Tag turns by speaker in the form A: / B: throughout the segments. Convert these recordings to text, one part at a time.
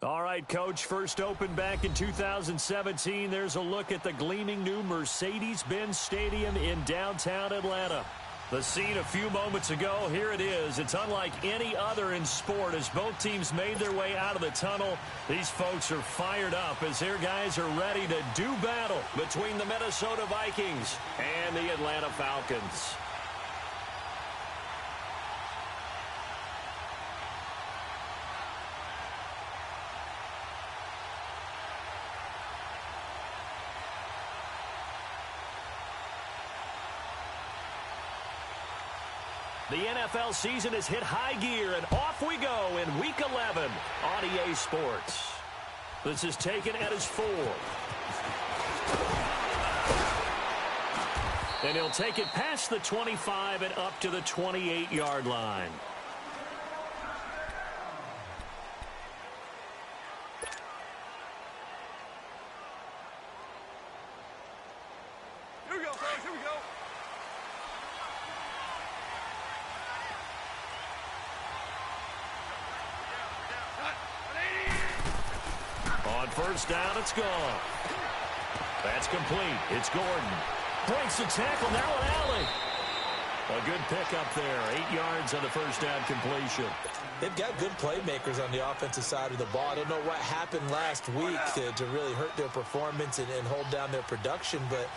A: All right, Coach, first opened back in 2017. There's a look at the gleaming new Mercedes-Benz Stadium in downtown Atlanta. The scene a few moments ago, here it is. It's unlike any other in sport as both teams made their way out of the tunnel. These folks are fired up as their guys are ready to do battle between the Minnesota Vikings and the Atlanta Falcons. The NFL season has hit high gear, and off we go in Week 11 on EA Sports. This is taken at his 4. And he'll take it past the 25 and up to the 28-yard line.
B: Here we go, fellas, here we go.
A: On first down, it's gone. That's complete. It's Gordon. Breaks the tackle. Now an alley. A good pickup there. 8 yards on the first down completion.
C: They've got good playmakers on the offensive side of the ball. I don't know what happened last week to really hurt their performance and hold down their production, but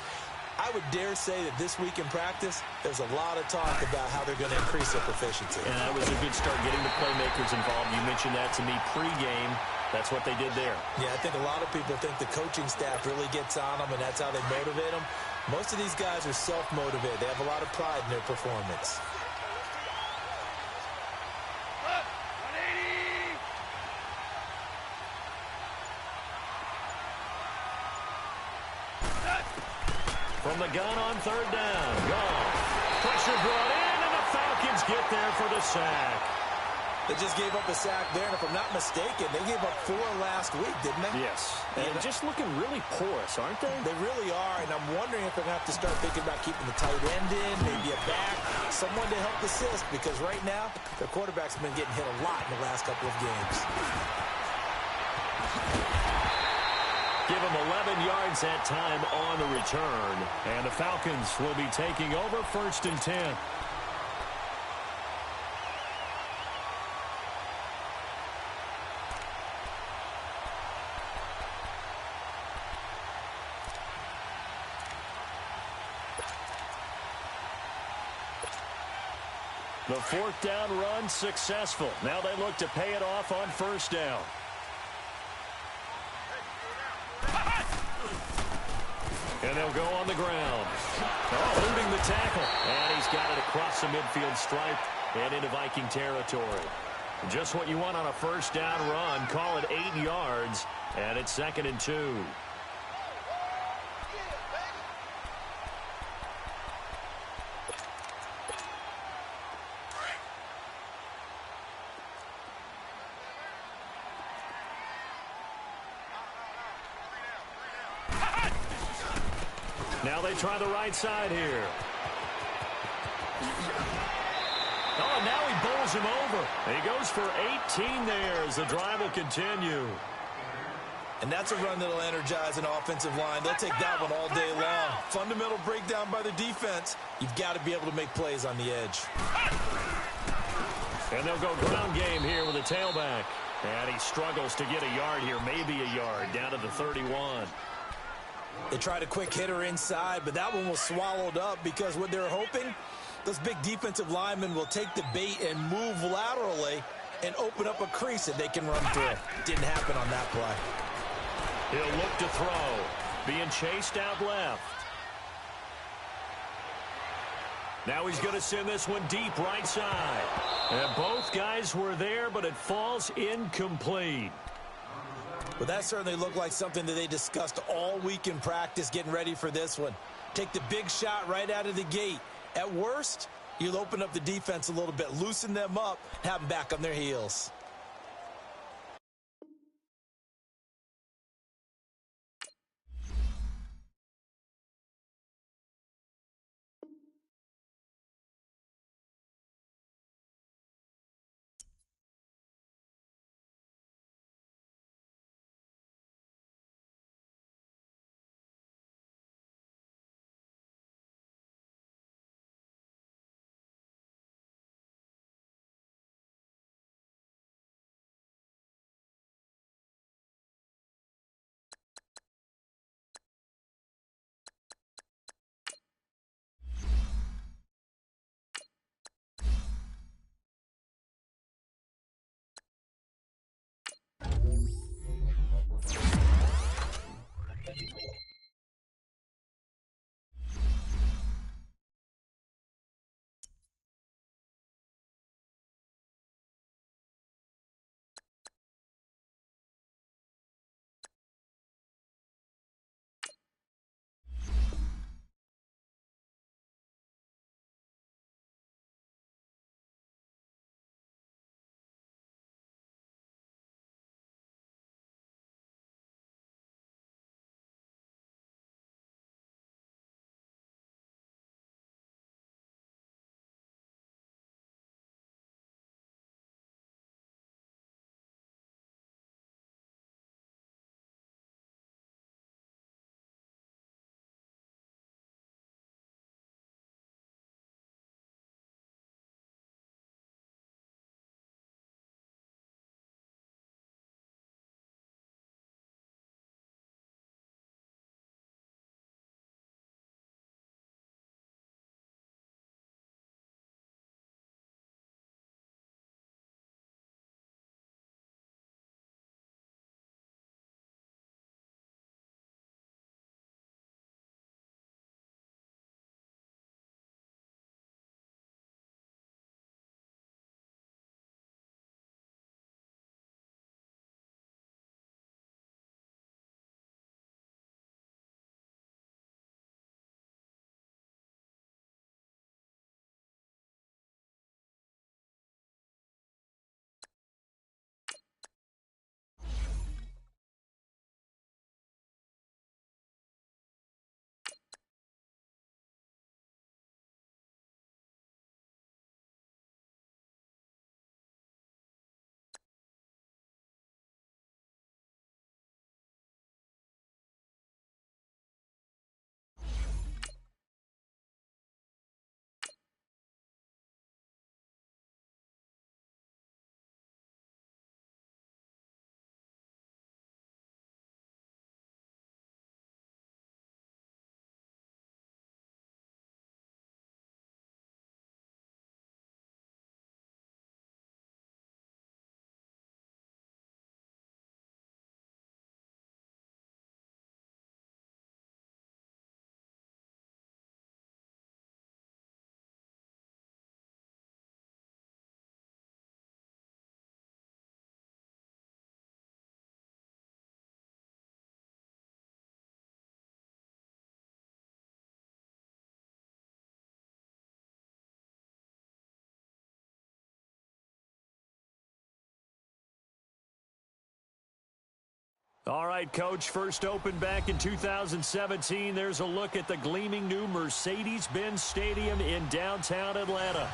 C: I would dare say that this week in practice, there's a lot of talk about how they're going to increase their proficiency.
A: And that was a good start getting the playmakers involved. You mentioned that to me pregame. That's what they did there.
C: Yeah, I think a lot of people think the coaching staff really gets on them, and that's how they motivate them. Most of these guys are self-motivated. They have a lot of pride in their performance.
A: From the gun on third down. Gone. Pressure brought in, and the Falcons get there for the sack.
C: They just gave up a sack there, and if I'm not mistaken, they gave up 4 last week, didn't they?
A: Yes. And just looking really porous, aren't they?
C: They really are, and I'm wondering if they're going to have to start thinking about keeping the tight end in, maybe a back, someone to help assist, because right now, their quarterback's been getting hit a lot in the last couple of games.
A: Give them 11 yards that time on the return. And the Falcons will be taking over first and 10. The fourth down run successful. Now they look to pay it off on first down. And they'll go on the ground. Eluding the tackle. And he's got it across the midfield stripe and into Viking territory. Just what you want on a first down run. Call it 8 yards. And it's 2nd and 2. Now they try the right side here. Oh, and now he bowls him over. He goes for 18 there as the drive will continue.
C: And that's a run that'll energize an offensive line. They'll take that one all day long. Fundamental breakdown by the defense. You've got to be able to make plays on the edge.
A: And they'll go ground game here with a tailback. And he struggles to get a yard here, maybe a yard, down to the 31.
C: They tried a quick hitter inside, but that one was swallowed up because what they're hoping, those big defensive linemen will take the bait and move laterally and open up a crease that they can run through. Didn't happen on that play.
A: He'll look to throw. Being chased out left. Now he's going to send this one deep right side. And both guys were there, but it falls incomplete.
C: Well, that certainly looked like something that they discussed all week in practice getting ready for this one. Take the big shot right out of the gate. At worst, you'll open up the defense a little bit, loosen them up, have them back on their heels.
A: All right, Coach, first opened back in 2017. There's a look at the gleaming new Mercedes-Benz Stadium in downtown Atlanta.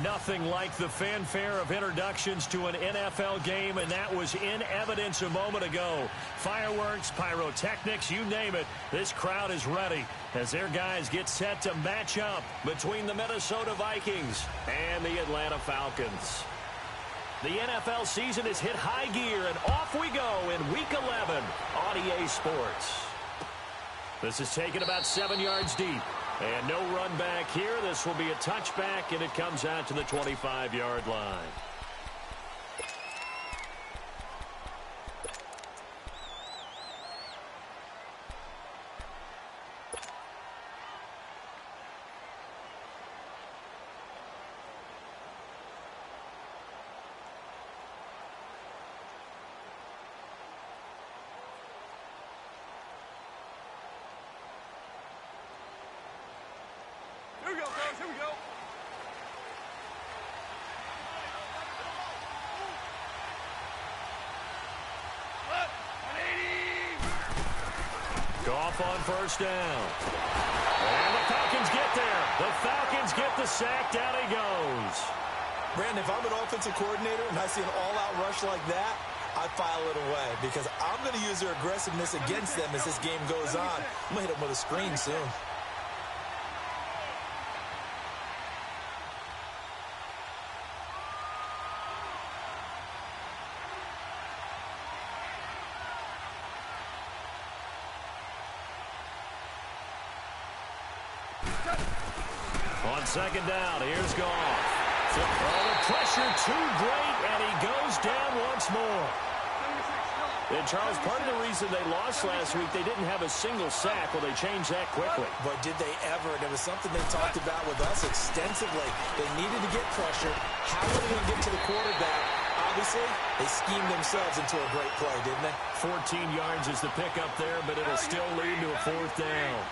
A: Nothing like the fanfare of introductions to an NFL game, and that was in evidence a moment ago. Fireworks, pyrotechnics, you name it. This crowd is ready as their guys get set to match up between the Minnesota Vikings and the Atlanta Falcons. The NFL season has hit high gear, and off we go in Week 11 on EA Sports. This is taken about 7 yards deep. And no run back here. This will be a touchback, and it comes out to the 25-yard line.
B: Here we go, coach. Here we go. What? 180.
A: Goff on first down. And the Falcons get there. The Falcons get the sack. Down he goes.
C: Brandon, if I'm an offensive coordinator and I see an all-out rush like that, I file it away because I'm going to use their aggressiveness against them as this game goes on. I'm going to hit them with a screen soon.
A: On second down, here's Goff. Oh, the pressure too great, and he goes down once more. And, Charles, part of the reason they lost last week, they didn't have a single sack. Well, they changed that quickly.
C: But did they ever? And it was something they talked about with us extensively. They needed to get pressure. How were they going to get to the quarterback? Obviously, they schemed themselves into a great play, didn't they?
A: 14 yards is the pickup there, but it'll still lead to a fourth down.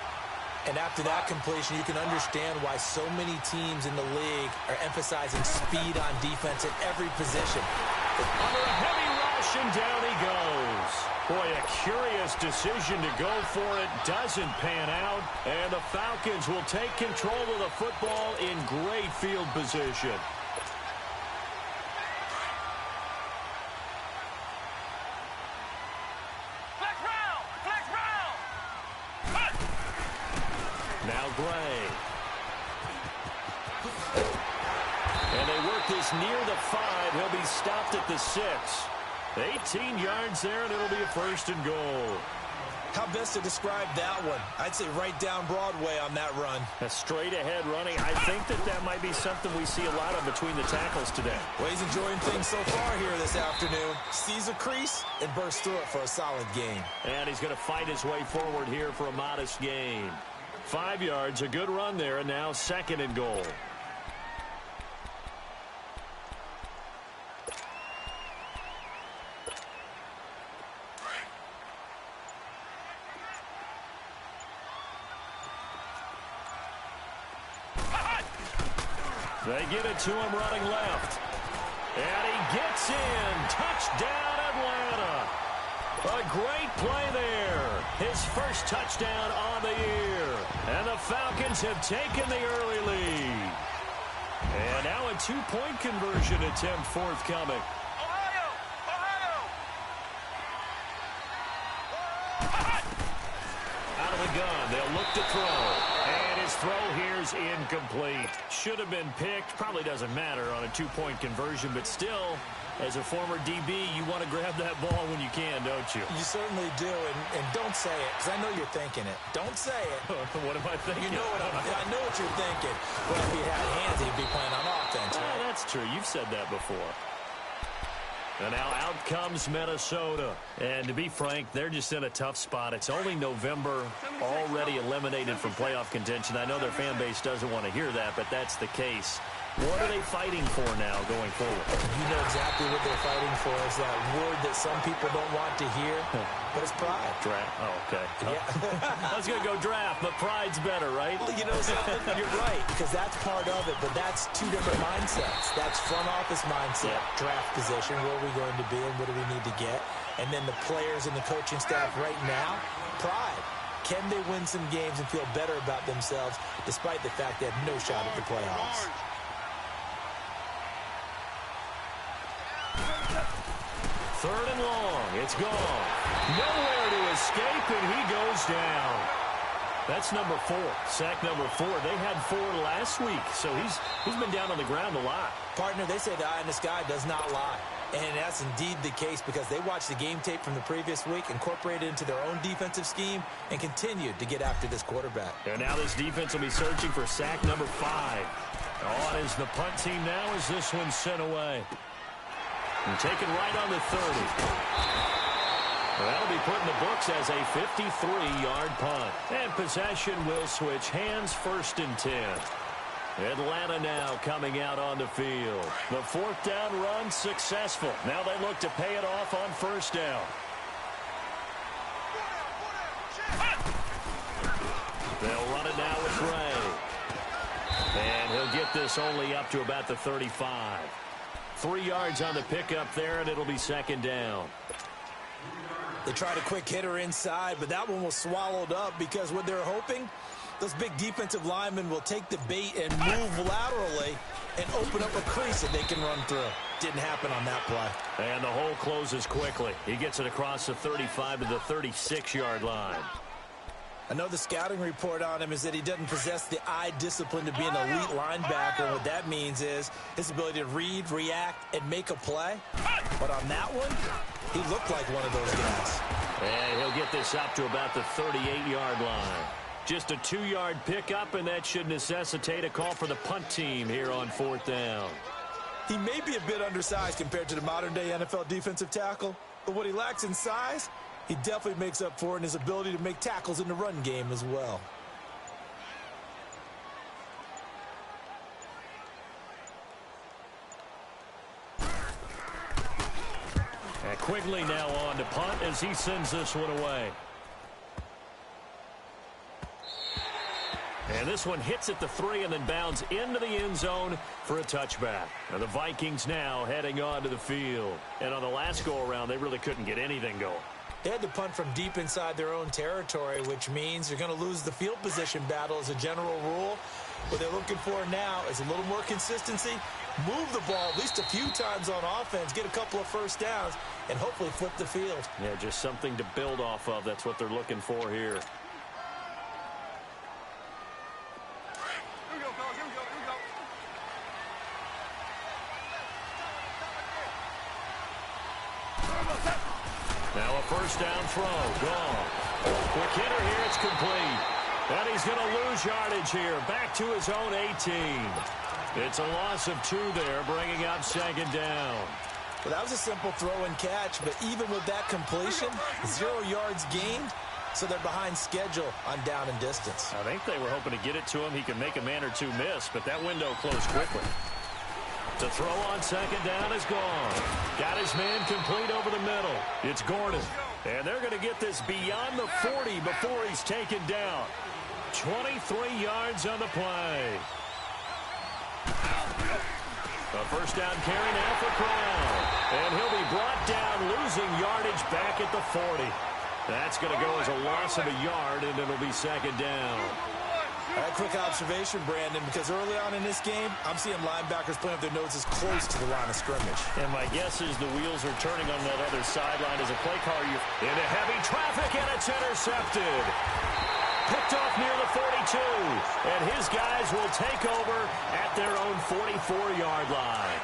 C: And after that completion, you can understand why so many teams in the league are emphasizing speed on defense at every position.
A: Under a heavy rush, and down he goes. Boy, a curious decision to go for it. Doesn't pan out. And the Falcons will take control of the football in great field position. Now Gray. And they work this near the 5. He'll be stopped at the 6. 18 yards there, and it'll be a first and goal.
C: How best to describe that one? I'd say right down Broadway on that run.
A: A straight-ahead running. I think that might be something we see a lot of between the tackles today.
C: Well, he's enjoying things so far here this afternoon. Sees a crease and bursts through it for a solid gain.
A: And he's going to fight his way forward here for a modest gain. 5 yards, a good run there, and now second and goal. They get it to him running left. And he gets in. Touchdown, Atlanta. A great play there. His first touchdown on the year. And the Falcons have taken the early lead. And now a two-point conversion attempt forthcoming.
B: Ohio!
A: Out of the gun, they'll look to throw. And his throw here's incomplete. Should have been picked. Probably doesn't matter on a two-point conversion, but still, as a former DB, you want to grab that ball when you can, don't you?
C: You certainly do, and don't say it, because I know you're thinking it. Don't say it.
A: What am I thinking?
C: You know what I know what you're thinking. Well, if he had hands, he'd be playing on offense, right?
A: That's true. You've said that before. And now out comes Minnesota. And to be frank, they're just in a tough spot. It's only November, already eliminated from playoff contention. I know their fan base doesn't want to hear that, but that's the case. What are they fighting for now going forward?
C: You know exactly what they're fighting for. Is that word that some people don't want to hear, but it's pride.
A: Draft. Oh, okay.
C: Yeah.
A: I was going to go draft, but pride's better, right?
C: Well, you know something? You're right, because that's part of it, but that's two different mindsets. That's front office mindset, draft position, where are we going to be and what do we need to get? And then the players and the coaching staff right now, pride. Can they win some games and feel better about themselves despite the fact they have no shot at the playoffs?
A: Third and long. It's gone. Nowhere to escape, and he goes down. That's number 4. Sack number 4. They had 4 last week, so he's been down on the ground a lot.
C: Partner, they say the eye in the sky does not lie. And that's indeed the case because they watched the game tape from the previous week, incorporated it into their own defensive scheme, and continued to get after this quarterback.
A: And now this defense will be searching for sack number 5. On is the punt team now as this one's sent away. And taken right on the 30. Well, that'll be put in the books as a 53-yard punt. And possession will switch hands, 1st and 10. Atlanta now coming out on the field. The 4th down run successful. Now they look to pay it off on 1st down. They'll run it now with Ray. And he'll get this only up to about the 35. 3 yards on the pickup there, and it'll be 2nd down.
C: They tried a quick hitter inside, but that one was swallowed up because what they're hoping, those big defensive linemen will take the bait and move laterally and open up a crease that they can run through. Didn't happen on that play.
A: And the hole closes quickly. He gets it across the 35 to the 36-yard line.
C: I know the scouting report on him is that he doesn't possess the eye discipline to be an elite linebacker. And what that means is his ability to read, react, and make a play. But on that one, he looked like one of those guys.
A: And he'll get this up to about the 38-yard line. Just a 2-yard pickup, and that should necessitate a call for the punt team here on 4th down.
C: He may be a bit undersized compared to the modern-day NFL defensive tackle, but what he lacks in size, he definitely makes up for in his ability to make tackles in the run game as well.
A: And Quigley now on to punt as he sends this one away. And this one hits at the 3 and then bounds into the end zone for a touchback. And the Vikings now heading on to the field. And on the last go-around, they really couldn't get anything going.
C: They had to punt from deep inside their own territory, which means they're going to lose the field position battle as a general rule. What they're looking for now is a little more consistency, move the ball at least a few times on offense, get a couple of 1st downs, and hopefully flip the field.
A: Yeah, just something to build off of. That's what they're looking for here. Now a 1st down throw. Gone. Quick hitter here. It's complete. And he's going to lose yardage here. Back to his own 18. It's a loss of 2 there, bringing up 2nd down.
C: Well, that was a simple throw and catch, but even with that completion, 0 yards gained, so they're behind schedule on down and distance.
A: I think they were hoping to get it to him. He could make a man or 2 miss, but that window closed quickly. The throw on 2nd down is gone. Got his man complete over the middle. It's Gordon. And they're going to get this beyond the 40 before he's taken down. 23 yards on the play. A 1st down carry now for Crown. And he'll be brought down, losing yardage back at the 40. That's going to go as a loss of a yard, and it'll be 2nd down.
C: All right, quick observation, Brandon, because early on in this game, I'm seeing linebackers playing with their noses close to the line of scrimmage.
A: And my guess is the wheels are turning on that other sideline as a play caller. Into heavy traffic, and it's intercepted. Picked off near the 42. And his guys will take over at their own 44-yard line.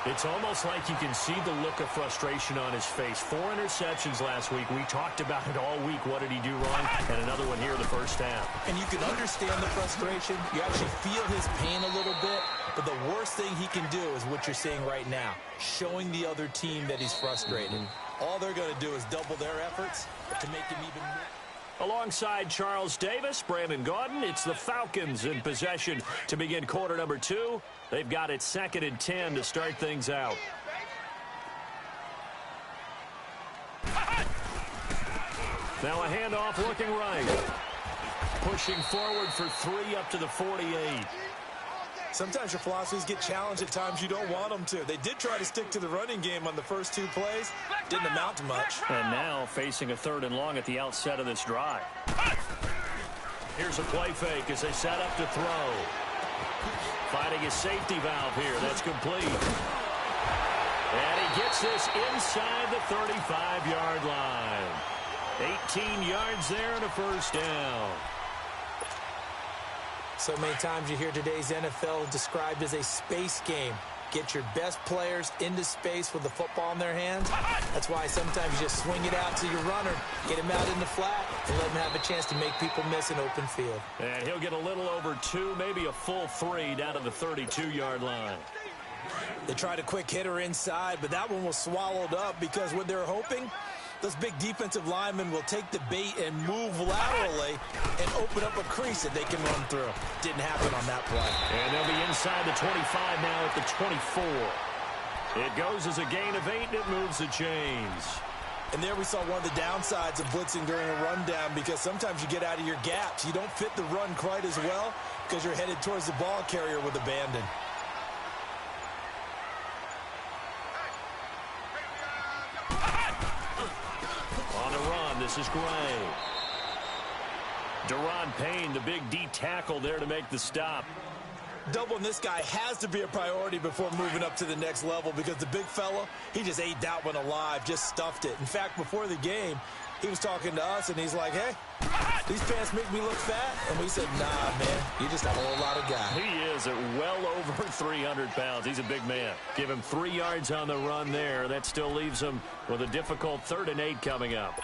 A: It's almost like you can see the look of frustration on his face. 4 interceptions last week. We talked about it all week. What did he do wrong? And another one here in the 1st half.
C: And you can understand the frustration. You actually feel his pain a little bit. But the worst thing he can do is what you're seeing right now, showing the other team that he's frustrated. All they're going to do is double their efforts to make him even more.
A: Alongside Charles Davis, Brandon Gaudin, it's the Falcons in possession to begin quarter number 2. They've got it 2nd and 10 to start things out. Now a handoff looking right. Pushing forward for 3 up to the 48.
C: Sometimes your philosophies get challenged at times you don't want them to. They did try to stick to the running game on the first 2 plays. Didn't amount to much.
A: And now facing a 3rd and long at the outset of this drive. Here's a play fake as they set up to throw. Finding his safety valve here. That's complete. And he gets this inside the 35-yard line. 18 yards there and a first down.
C: So many times you hear today's NFL described as a space game. Get your best players into space with the football in their hands. That's why sometimes you just swing it out to your runner, get him out in the flat, and let him have a chance to make people miss an open field.
A: And he'll get a little over 2, maybe a full 3 down to the 32-yard line.
C: They tried a quick hitter inside, but that one was swallowed up because what they're hoping, those big defensive linemen will take the bait and move laterally and open up a crease that they can run through. Didn't happen on that play.
A: And they'll be inside the 25 now at the 24. It goes as a gain of 8, and it moves the chains.
C: And there we saw one of the downsides of blitzing during a rundown, because sometimes you get out of your gaps. You don't fit the run quite as well because you're headed towards the ball carrier with abandon.
A: On the run, this is Gray. Deron Payne, the big D tackle there to make the stop.
C: Doubling this guy has to be a priority before moving up to the next level, because the big fella, he just ate that one alive, just stuffed it. In fact, before the game, he was talking to us, and he's like, hey, these pants make me look fat? And we said, nah, man, you're just a whole lot of guy.
A: He is at well over 300 pounds. He's a big man. Give him 3 yards on the run there. That still leaves him with a difficult 3rd and 8 coming up.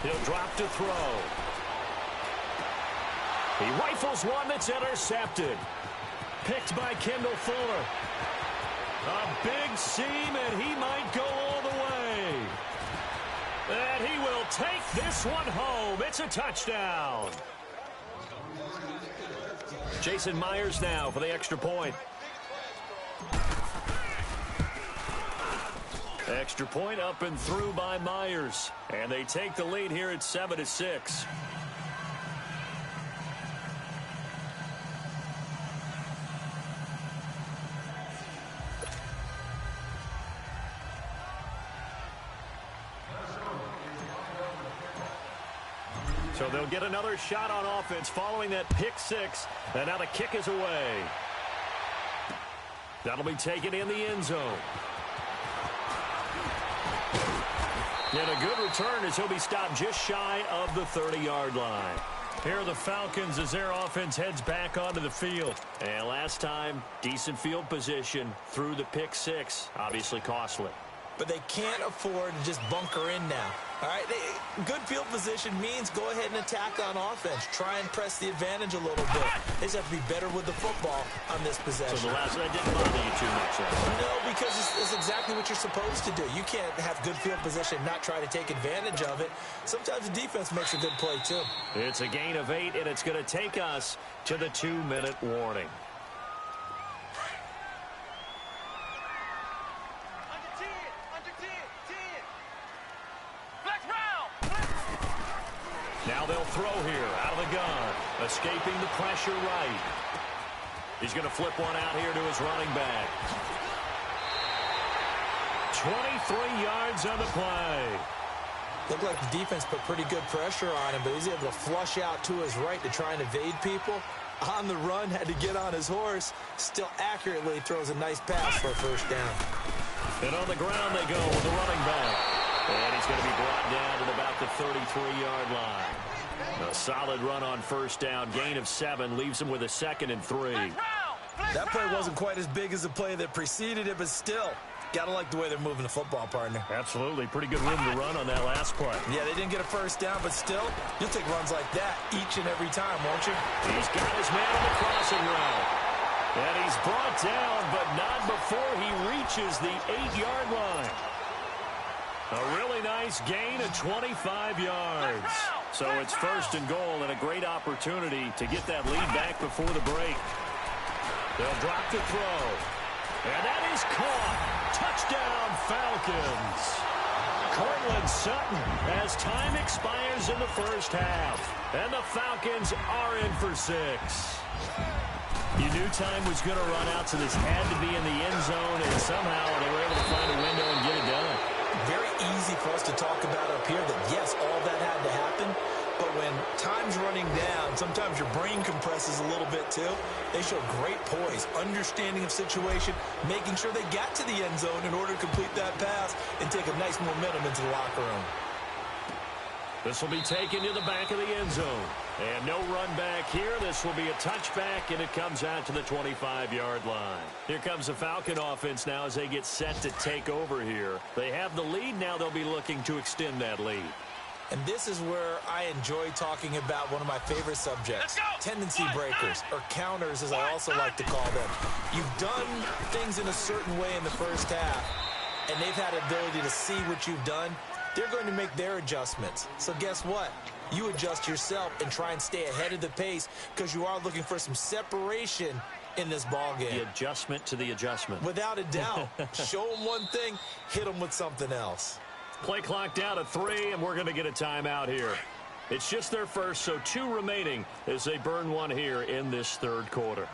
A: He'll drop to throw. He rifles one that's intercepted. Picked by Kendall Fuller. A big seam, and he might go all the way. And he will take this one home. It's a touchdown. Jason Myers now for the extra point. Extra point up and through by Myers. And they take the lead here at 7-6. So they'll get another shot on offense following that pick 6. And now the kick is away. That'll be taken in the end zone. And a good return as he'll be stopped just shy of the 30-yard line. Here are the Falcons as their offense heads back onto the field. And last time, decent field position through the pick 6. Obviously costly.
C: But they can't afford to just bunker in now. All right, good field position means go ahead and attack on offense. Try and press the advantage a little bit. They just have to be better with the football on this possession.
A: So the last one didn't bother you too much, though.
C: No, because it's exactly what you're supposed to do. You can't have good field position and not try to take advantage of it. Sometimes the defense makes a good play, too.
A: It's a gain of 8, and it's going to take us to the 2-minute warning. Now they'll throw here out of the gun. Escaping the pressure right. He's going to flip one out here to his running back. 23 yards on the play.
C: Looked like the defense put pretty good pressure on him, but he's able to flush out to his right to try and evade people. On the run, had to get on his horse. Still accurately throws a nice pass for a first down.
A: And on the ground they go with the running back. And he's going to be brought down at about the 33-yard line. A solid run on first down. Gain of 7 leaves him with a 2nd and 3.
C: That play wasn't quite as big as the play that preceded it, but still, gotta like the way they're moving the football, partner.
A: Absolutely. Pretty good room to run on that last play.
C: Yeah, they didn't get a first down, but still, you'll take runs like that each and every time, won't you?
A: He's got his man on the crossing route. And he's brought down, but not before he reaches the 8-yard line. A really nice gain of 25 yards. So it's 1st and goal and a great opportunity to get that lead back before the break. They'll drop the throw. And that is caught. Touchdown, Falcons. Cortland Sutton as time expires in the first half. And the Falcons are in for 6. You knew time was going to run out, so this had to be in the end zone, and somehow they were able to find a window and get it done.
C: Very easy for us to talk about up here that, yes, all that had to happen, but when time's running down, sometimes your brain compresses a little bit too. They show great poise, understanding of situation, making sure they got to the end zone in order to complete that pass and take a nice momentum into the locker room.
A: This will be taken to the back of the end zone. And no run back here. This will be a touchback, and it comes out to the 25-yard line. Here comes the Falcon offense now as they get set to take over here. They have the lead. Now they'll be looking to extend that lead.
C: And this is where I enjoy talking about one of my favorite subjects, tendency breakers, or counters as I also like to call them. You've done things in a certain way in the first half, and they've had the ability to see what you've done. They're going to make their adjustments. So guess what? You adjust yourself and try and stay ahead of the pace because you are looking for some separation in this ball game.
A: The adjustment to the adjustment.
C: Without a doubt. Show them one thing, hit them with something else.
A: Play clock down to 3, and we're going to get a timeout here. It's just their first, so 2 remaining as they burn one here in this third quarter.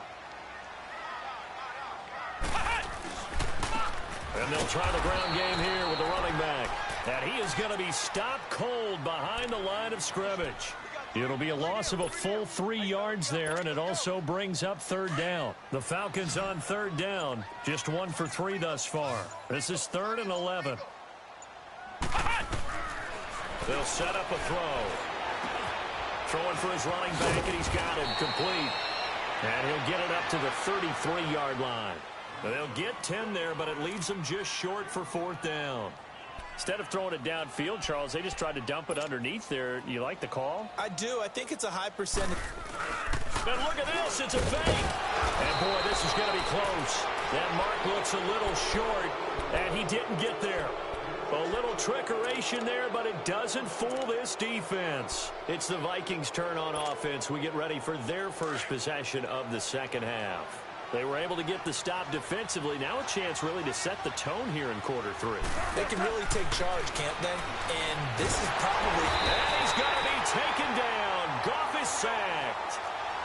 A: And they'll try the ground game here with the running back. And he is going to be stopped cold behind the line of scrimmage. It'll be a loss of a full 3 yards there, and it also brings up third down. The Falcons on third down, just 1 for 3 thus far. This is 3rd and 11. They'll set up a throw. Throwing for his running back, and he's got him complete. And he'll get it up to the 33-yard line. They'll get 10 there, but it leaves them just short for 4th down. Instead of throwing it downfield, Charles, they just tried to dump it underneath there. You like the call?
C: I do. I think it's a high percentage.
A: And look at this. It's a fake. And, boy, this is going to be close. That mark looks a little short, and he didn't get there. A little trickeration there, but it doesn't fool this defense. It's the Vikings' turn on offense. We get ready for their first possession of the second half. They were able to get the stop defensively. Now a chance really to set the tone here in quarter 3.
C: They can really take charge, can't they? And this is probably...
A: And he's going to be taken down. Goff is sacked.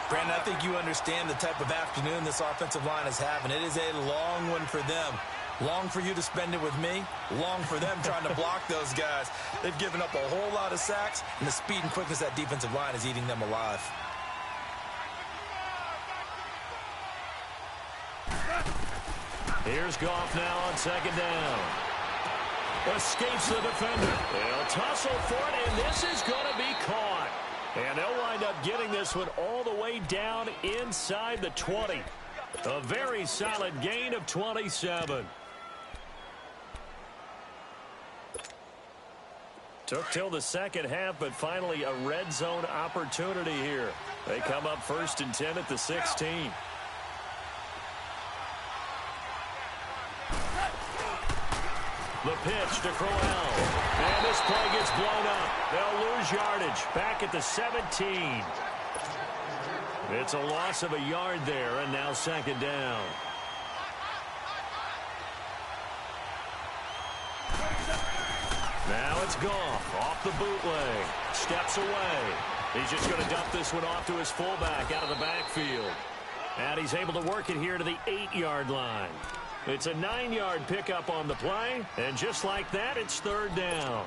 C: Brandon, I think you understand the type of afternoon this offensive line is having. It is a long one for them. Long for you to spend it with me. Long for them trying to block those guys. They've given up a whole lot of sacks, and the speed and quickness of that defensive line is eating them alive.
A: Here's Goff now on second down. Escapes the defender. They'll tussle for it, and this is going to be caught. And they'll wind up getting this one all the way down inside the 20. A very solid gain of 27. Took till the second half, but finally a red zone opportunity here. They come up 1st and 10 at the 16. The pitch to Crowell. And this play gets blown up. They'll lose yardage back at the 17. It's a loss of a yard there, and now second down. Now it's Goff off the bootleg. Steps away. He's just going to dump this one off to his fullback out of the backfield. And he's able to work it here to the 8-yard line. It's a 9-yard pickup on the play, and just like that, it's third down.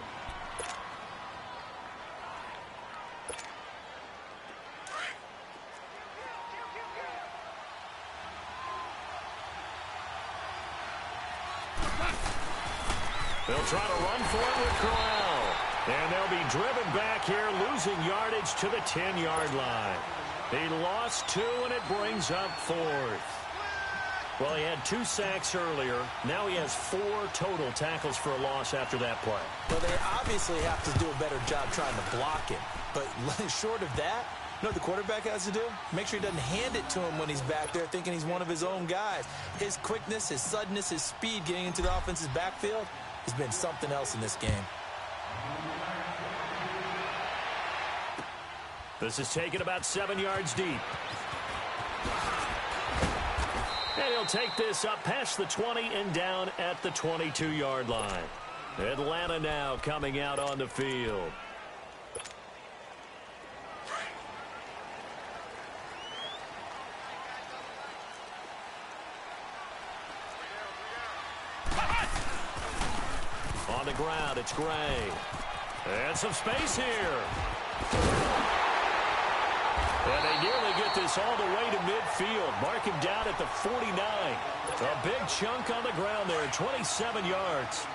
A: They'll try to run for it with Corral. And they'll be driven back here, losing yardage to the 10-yard line. He lost 2, and it brings up 4th. Well, he had 2 sacks earlier. Now he has 4 total tackles for a loss after that play.
C: Well, they obviously have to do a better job trying to block him. But short of that, you know what the quarterback has to do? Make sure he doesn't hand it to him when he's back there thinking he's one of his own guys. His quickness, his suddenness, his speed getting into the offense's backfield has been something else in this game.
A: This is taken about 7 yards deep. And he'll take this up past the 20 and down at the 22-yard line. Atlanta now coming out on the field. On the ground, it's Gray. And some space here. And they nearly get this all the way to midfield. Mark him down at the 49. A big chunk on the ground there, 27 yards.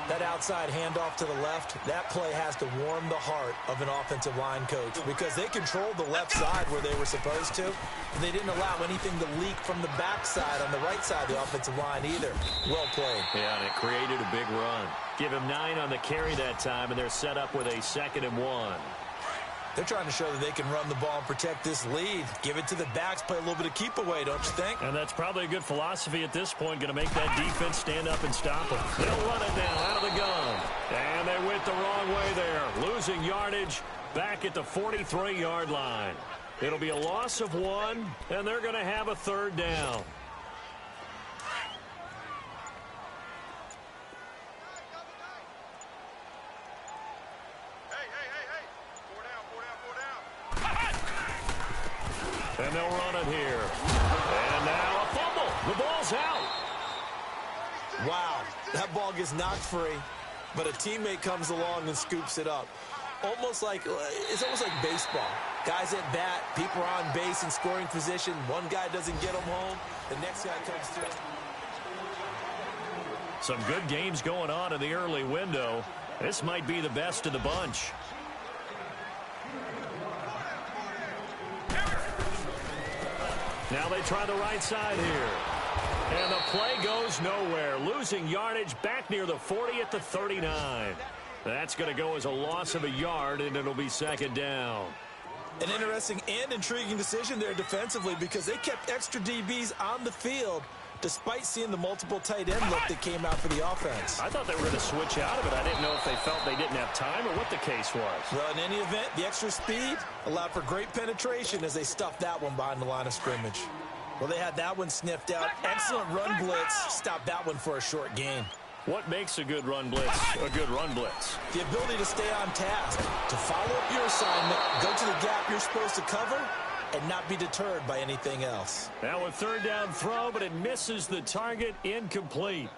C: That outside handoff to the left, that play has to warm the heart of an offensive line coach because they controlled the left side where they were supposed to. And they didn't allow anything to leak from the backside on the right side of the offensive line either. Well played.
A: Yeah, and it created a big run. Give him 9 on the carry that time, and they're set up with a 2nd and 1.
C: They're trying to show that they can run the ball and protect this lead. Give it to the backs, play a little bit of keep away, don't you think?
A: And that's probably a good philosophy at this point. Going to make that defense stand up and stop them. They'll run it now out of the gun. And they went the wrong way there. Losing yardage back at the 43-yard line. It'll be a loss of 1, and they're going to have a 3rd down. And they'll run it here. And now a fumble. The ball's out.
C: Wow, that ball gets knocked free, but a teammate comes along and scoops it up. It's almost like baseball. Guys at bat, people are on base in scoring position. One guy doesn't get them home. The next guy comes through.
A: Some good games going on in the early window. This might be the best of the bunch. Now they try the right side here. And the play goes nowhere. Losing yardage back near the 40 at the 39. That's going to go as a loss of a yard, and it'll be 2nd down.
C: An interesting and intriguing decision there defensively because they kept extra DBs on the field despite seeing the multiple tight end look that came out for the offense.
A: I thought they were going to switch out of it. I didn't know if they felt they didn't have time or what the case was.
C: Well, in any event, the extra speed allowed for great penetration as they stuffed that one behind the line of scrimmage. Well, they had that one sniffed out. Excellent run blitz. Stopped that one for a short gain.
A: What makes a good run blitz a good run blitz?
C: The ability to stay on task, to follow up your assignment, go to the gap you're supposed to cover, and not be deterred by anything else.
A: Now a 3rd down throw, but it misses the target. Incomplete.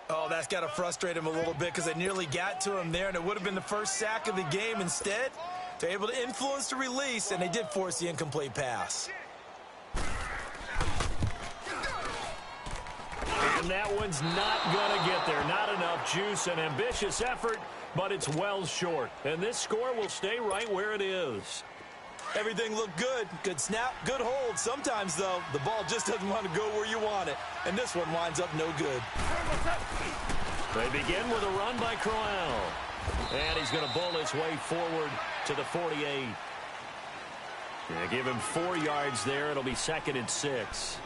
C: Oh, that's got to frustrate him a little bit because they nearly got to him there, and it would have been the first sack of the game. Instead, they're able to influence the release, and they did force the incomplete pass.
A: And that one's not going to get there. Not enough juice. An ambitious effort, but it's well short. And this score will stay right where it is.
C: Everything looked good. Good snap, good hold. Sometimes, though, the ball just doesn't want to go where you want it. And this one winds up no good.
A: They begin with a run by Crowell. And he's going to bull his way forward to the 48. Give him 4 yards there. It'll be 2nd and 6.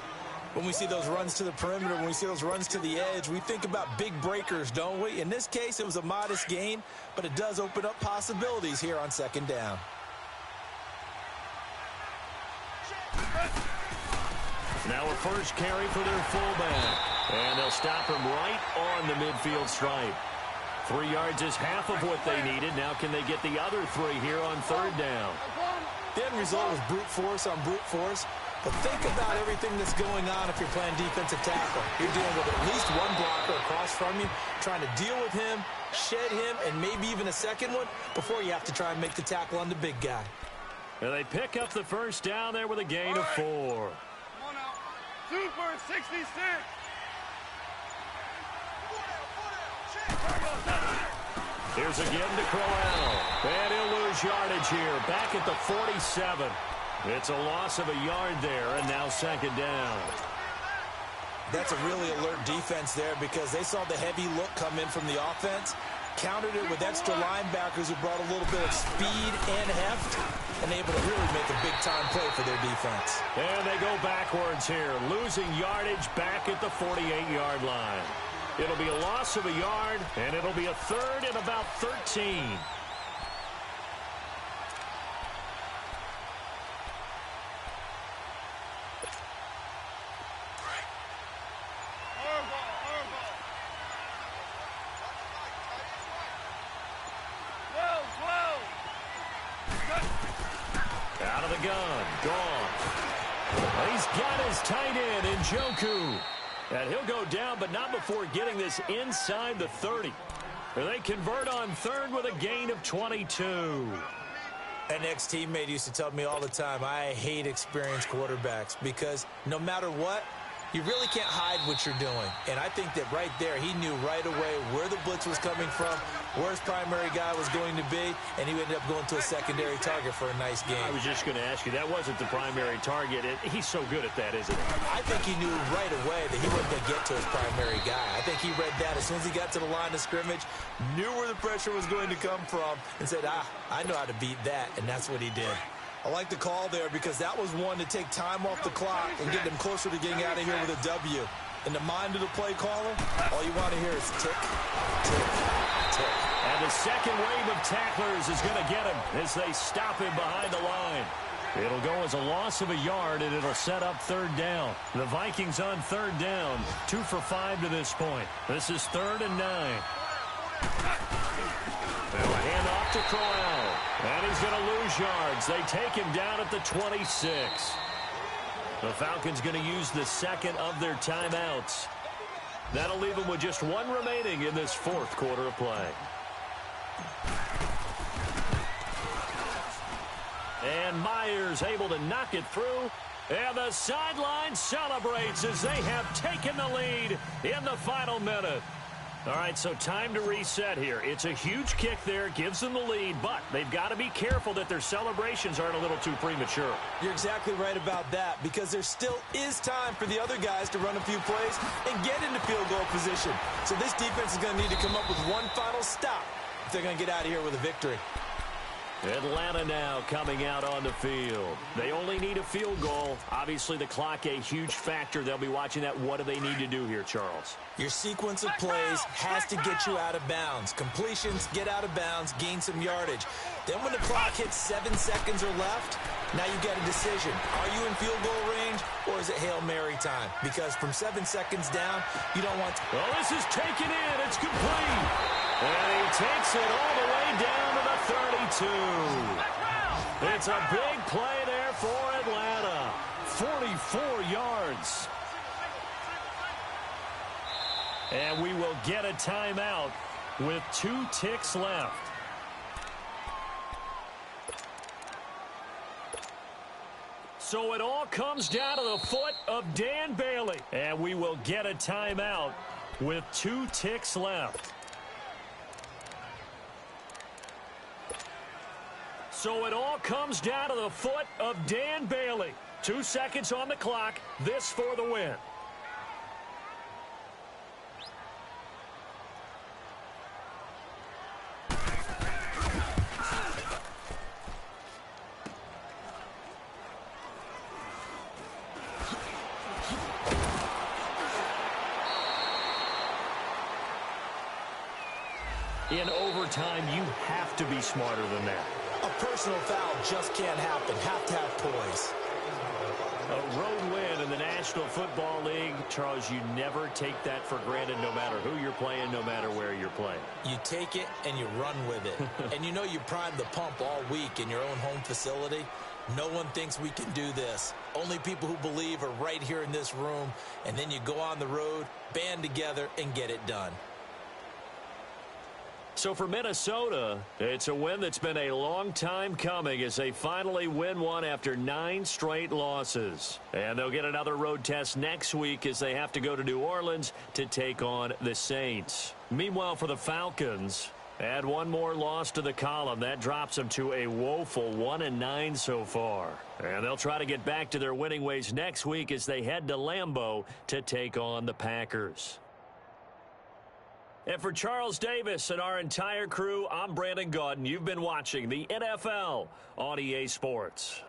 C: When we see those runs to the perimeter, when we see those runs to the edge, we think about big breakers, don't we? In this case, it was a modest gain, but it does open up possibilities here on 2nd down.
A: Now a first carry for their fullback. And they'll stop him right on the midfield stripe. 3 yards is half of what they needed. Now can they get the other 3 here on 3rd down?
C: The end result was brute force on brute force. But think about everything that's going on if you're playing defensive tackle. You're dealing with at least one blocker across from you, trying to deal with him, shed him, and maybe even a second one before you have to try and make the tackle on the big guy.
A: And they pick up the first down there with a gain of 4.
B: Come on now. Super 66.
A: Here's again to Crowell. And he'll lose yardage here. Back at the 47. It's a loss of a yard there, and now 2nd down.
C: That's a really alert defense there because they saw the heavy look come in from the offense, countered it with extra linebackers who brought a little bit of speed and heft, and able to really make a big-time play for their defense.
A: And they go backwards here, losing yardage back at the 48-yard line. It'll be a loss of a yard, and it'll be a 3rd and about 13. the gun. Gone. He's got his tight end in Njoku. And he'll go down, but not before getting this inside the 30. They convert on third with a gain of 22.
C: An ex-teammate used to tell me all the time, I hate experienced quarterbacks because no matter what, you really can't hide what you're doing. And I think that right there, he knew right away where the blitz was coming from, where his primary guy was going to be, and he ended up going to a secondary target for a nice game.
A: I was just going to ask you, that wasn't the primary target. He's so good at that, isn't he?
C: I think he knew right away that he wasn't going to get to his primary guy. I think he read that as soon as he got to the line of scrimmage, knew where the pressure was going to come from, and said, I know how to beat that, and that's what he did. I like the call there because that was one to take time off the clock and get them closer to getting out of here with a W. In the mind of the play caller, all you want to hear is tick, tick, tick.
A: And the second wave of tacklers is going to get him as they stop him behind the line. It'll go as a loss of a yard, and it'll set up third down. The Vikings on third down, 2 for 5 to this point. This is 3rd and 9. They'll hand off to Corral. And he's going to lose yards. They take him down at the 26. The Falcons going to use the second of their timeouts. That'll leave them with just one remaining in this fourth quarter of play. And Myers able to knock it through. And the sideline celebrates as they have taken the lead in the final minute. All right, so time to reset here. It's a huge kick there, gives them the lead, but they've got to be careful that their celebrations aren't a little too premature.
C: You're exactly right about that because there still is time for the other guys to run a few plays and get into field goal position. So this defense is going to need to come up with one final stop if they're going to get out of here with a victory.
A: Atlanta now coming out on the field. They only need a field goal. Obviously, the clock a huge factor. They'll be watching that. What do they need to do here, Charles?
C: Your sequence of plays has to get you out of bounds. Completions, get out of bounds, gain some yardage. Then when the clock hits 7 seconds or left, now you get a decision. Are you in field goal range or is it Hail Mary time? Because from 7 seconds down, you don't want to.
A: Well, this is taken in. It's complete. And he takes it all the way down to the 32. It's a big play there for Atlanta. 44 yards. And we will get a timeout with 2 ticks left. So it all comes down to the foot of Dan Bailey. And we will get a timeout with 2 ticks left. So it all comes down to the foot of Dan Bailey. 2 seconds on the clock. This for the win. In overtime, you have to be smarter than that.
C: A personal foul just can't happen. Have to have poise.
A: A road win in the National Football League. Charles, you never take that for granted no matter who you're playing, no matter where you're playing.
C: You take it and you run with it. And you know you primed the pump all week in your own home facility. No one thinks we can do this. Only people who believe are right here in this room. And then you go on the road, band together, and get it done.
A: So for Minnesota, it's a win that's been a long time coming as they finally win one after 9 straight losses. And they'll get another road test next week as they have to go to New Orleans to take on the Saints. Meanwhile, for the Falcons, add one more loss to the column. That drops them to a woeful 1-9 so far. And they'll try to get back to their winning ways next week as they head to Lambeau to take on the Packers. And for Charles Davis and our entire crew, I'm Brandon Gaudin. You've been watching the NFL on EA Sports.